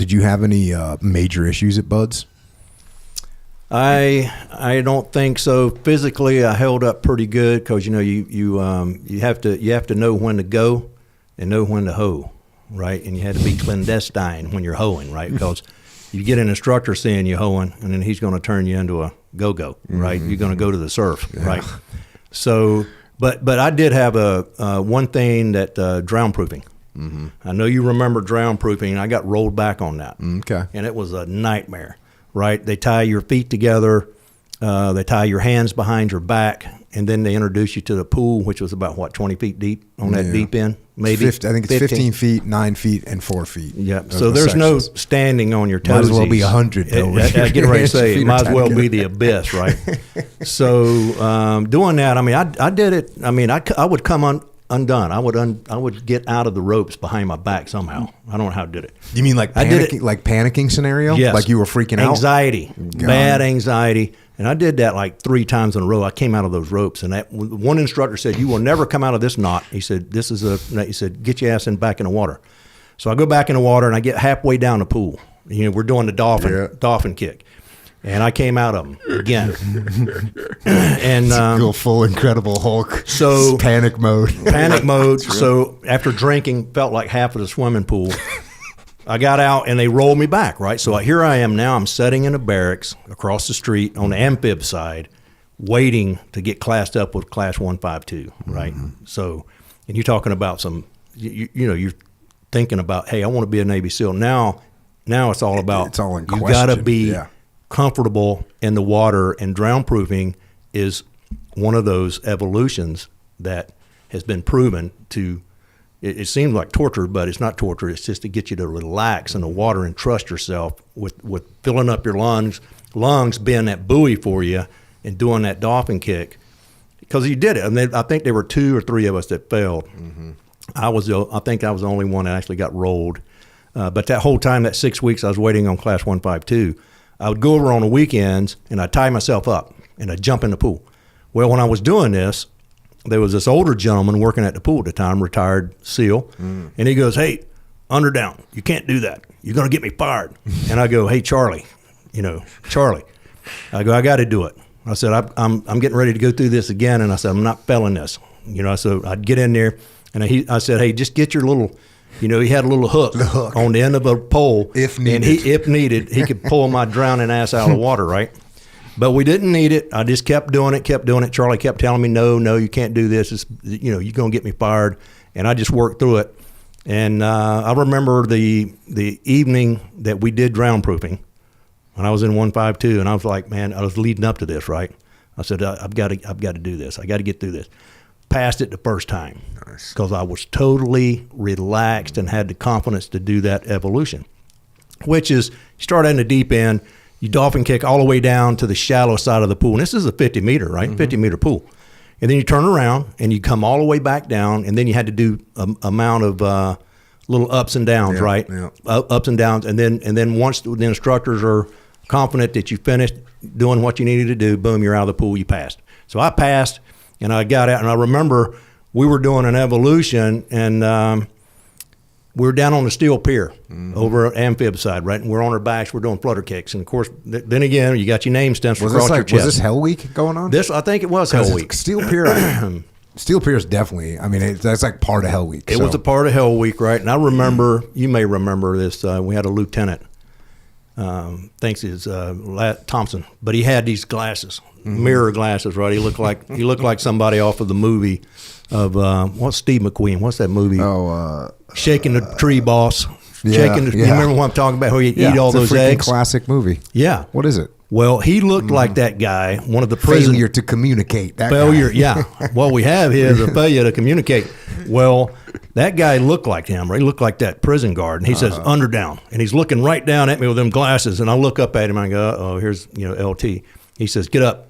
Did you have any major issues at Bud's? I don't think so. Physically, I held up pretty good because you have to know when to go and know when to hoe, right? And you had to be clandestine when you're hoeing, right? Because you get an instructor seeing you hoeing, and then he's going to turn you into a go-go, right? You're going to go to the surf, right? So, but I did have a one thing that drown proofing. I know you remember drown proofing. I got rolled back on that. Okay. And it was a nightmare, right? They tie your feet together, they tie your hands behind your back, and then they introduce you to the pool, which was about, 20 feet deep on that deep end? Maybe. I think it's 15 feet, 9 feet, and 4 feet. Yeah. So there's no standing on your toesies. Might as well be 100, though. I get ready to say, it might as well be the abyss, right? So doing that, I mean, I did it. I mean, I would come undone. I would get out of the ropes behind my back somehow. I don't know how I did it. You mean like panicking scenario? Yes. Like you were freaking out? Anxiety. Bad anxiety. And I did that like 3 times in a row. I came out of those ropes, and that one instructor said, "You will never come out of this knot." He said, he said, "Get your ass back in the water." So I go back in the water, and I get halfway down the pool. We're doing the dolphin kick. And I came out of them again. And go full Incredible Hulk. So panic mode. So after drinking, felt like half of the swimming pool. I got out and they rolled me back, right? So here I am now. I'm sitting in a barracks across the street on the amphib side, waiting to get classed up with Class 152, right? So, and you're talking about you're thinking about, hey, I want to be a Navy SEAL. Now it's all about, it's all in you question. got to be comfortable in the water, and drown proofing is one of those evolutions that has been proven to. It seems like torture, but it's not torture. It's just to get you to relax in the water and trust yourself with filling up your lungs being that buoy for you and doing that dolphin kick. Because you did it. And I think there were 2 or 3 of us that failed. I think I was the only one that actually got rolled. But that whole time, that 6 weeks I was waiting on Class 152, I would go over on the weekends and I'd tie myself up and I'd jump in the pool. Well, when I was doing this, there was this older gentleman working at the pool at the time, retired SEAL, and he goes, "Hey, Underdown, you can't do that. You're going to get me fired." And I go, "Hey, Charlie, I go, I got to do it." I said, I'm getting ready to go through this again, and I said, I'm not failing this. So I'd get in there, and I said, "Hey, just get your little," he had a little hook on the end of a pole. If needed. And if needed, he could pull my drowning ass out of the water, right? But we didn't need it. I just kept doing it. Charlie kept telling me, no, you can't do this. It's, you're going to get me fired. And I just worked through it. And I remember the evening that we did drown proofing when I was in 152. And I was like, man, I was leading up to this, right? I said, I've got to do this. I got to get through this. Passed it the first time because I was totally relaxed and had the confidence to do that evolution, which is you start in the deep end. You dolphin kick all the way down to the shallow side of the pool. And this is a 50-meter, right? 50-meter pool. And then you turn around and you come all the way back down, and then you had to do an amount of little ups and downs, right? Yeah. Ups and downs. And then once the instructors are confident that you finished doing what you needed to do, boom, you're out of the pool, you passed. So I passed, and I got out. And I remember we were doing an evolution, and we were down on the steel pier over at amphib side, right? And we're on our backs, we're doing flutter kicks. And of course, then again, you got your name stenciled across your chest. Was this Hell Week going on? I think it was Hell Week. Steel pier is definitely, that's like part of Hell Week. It was a part of Hell Week, right? And I remember, you may remember this, we had a lieutenant, thinks it's Thompson, but he had these glasses, mirror glasses, right? He looked like somebody off of the movie of what's Steve McQueen? What's that movie? Shaking the Tree Boss. You remember what I'm talking about? Where you eat all those eggs? Classic movie. Yeah. What is it? Well, he looked like that guy. One of the failure to communicate. Failure. Yeah. What we have here is a failure to communicate. Well, that guy looked like him. Right? He looked like that prison guard, and he says Underdown, and he's looking right down at me with them glasses, and I look up at him and I go, "Oh, here's LT." He says, "Get up."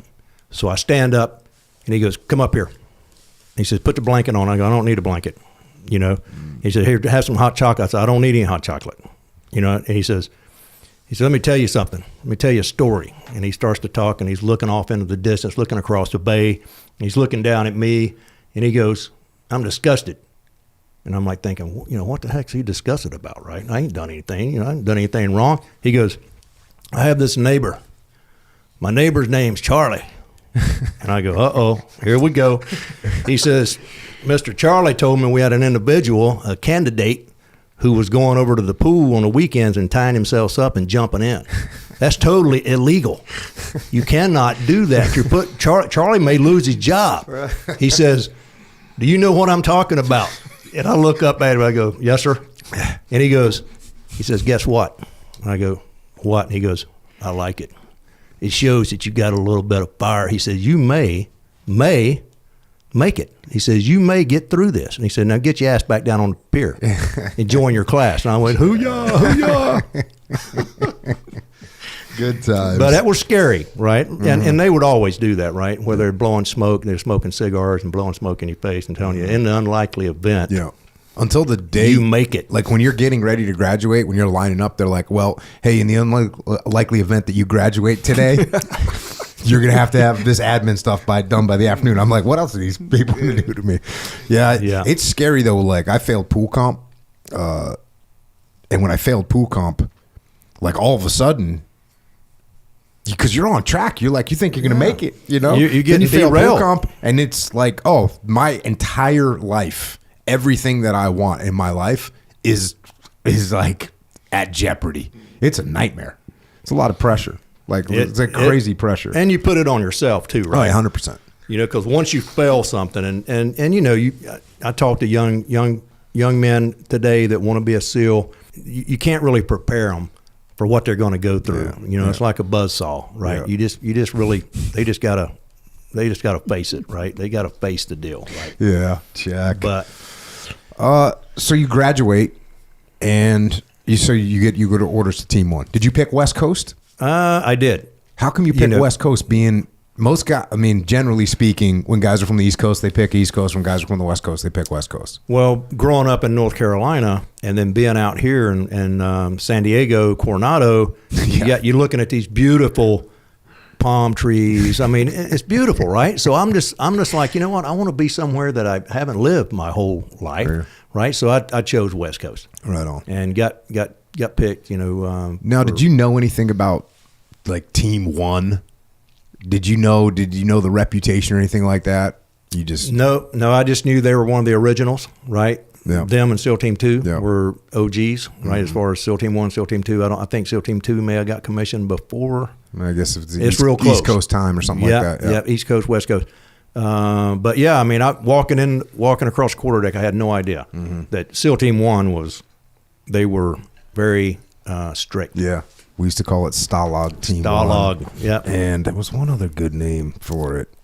So I stand up, and he goes, "Come up here." He says, "Put the blanket on." I go, "I don't need a blanket." He said, "Here, have some hot chocolate." I said, "I don't need any hot chocolate." And he said, "Let me tell you something. Let me tell you a story." And he starts to talk, and he's looking off into the distance, looking across the bay. And he's looking down at me, and he goes, "I'm disgusted. And I'm like thinking, you know, what the heck's he discussing about, right? I ain't done anything. You know, I ain't done anything wrong. He goes, I have this neighbor. My neighbor's name's Charlie. And I go, uh-oh, here we go. He says, Mr. Charlie told me we had an individual, a candidate, who was going over to the pool on the weekends and tying himself up and jumping in. That's totally illegal. You cannot do that. Charlie may lose his job. He says, do you know what I'm talking about? And I look up at him, I go, yes, sir. And he says, guess what? And I go, what? And he goes, I like it. It shows that you got a little bit of fire. He says, you may make it. He says, you may get through this. And he said, now get your ass back down on the pier and join your class. And I went, hoo-yah, hoo-yah. Good times. But that was scary, right? And they would always do that, right? Where they're blowing smoke, and they're smoking cigars and blowing smoke in your face and telling you, in the unlikely event, until the day you make it. Like when you're getting ready to graduate, when you're lining up, they're like, well, hey, in the unlikely event that you graduate today, you're going to have this admin stuff done by the afternoon. I'm like, what else are these people going to do to me? Yeah. It's scary, though. Like, I failed pool comp. And when I failed pool comp, like all of a sudden, because you're on track, you think you're going to make it, you know? You get fail derailed. pool comp, and it's like, oh, my entire life, everything that I want in my life is like at jeopardy. It's a nightmare. It's a lot of pressure. Like it's a crazy pressure. And you put it on yourself too, right? Oh, yeah, 100%. You know, because once you fail something, and you know, I talk to young men today that want to be a SEAL. You can't really prepare them for what they're going to go through. Yeah, you know, it's like a buzzsaw, right? Yeah. They just gotta face it, right? They gotta face the deal, right? Yeah, check. But so you graduate, and you go to orders to Team 1. Did you pick West Coast? I did. How come you pick West Coast? Being most guys, I mean, generally speaking, when guys are from the East Coast, they pick East Coast. When guys are from the West Coast, they pick West Coast. Well, growing up in North Carolina and then being out here in San Diego, Coronado, you're looking at these beautiful palm trees. I mean, it's beautiful, right? So I'm just like, you know what? I want to be somewhere that I haven't lived my whole life, right? So I chose West Coast. Right on. And got picked. You know. Now, did you know anything about like Team 1? Did you know the reputation or anything like that? You just No, I just knew they were one of the originals, right? Yeah. Them and SEAL Team 2 were OGs, right? As far as SEAL Team 1, SEAL Team 2, I think SEAL Team 2 may have got commissioned before. I guess it's real close. East Coast time or something like that. Yeah, East Coast, West Coast. But yeah, I mean, walking across the quarterdeck, I had no idea that SEAL Team 1 they were very strict. Yeah. We used to call it Stalag Team 1. Stalag, yeah. And there was one other good name for it.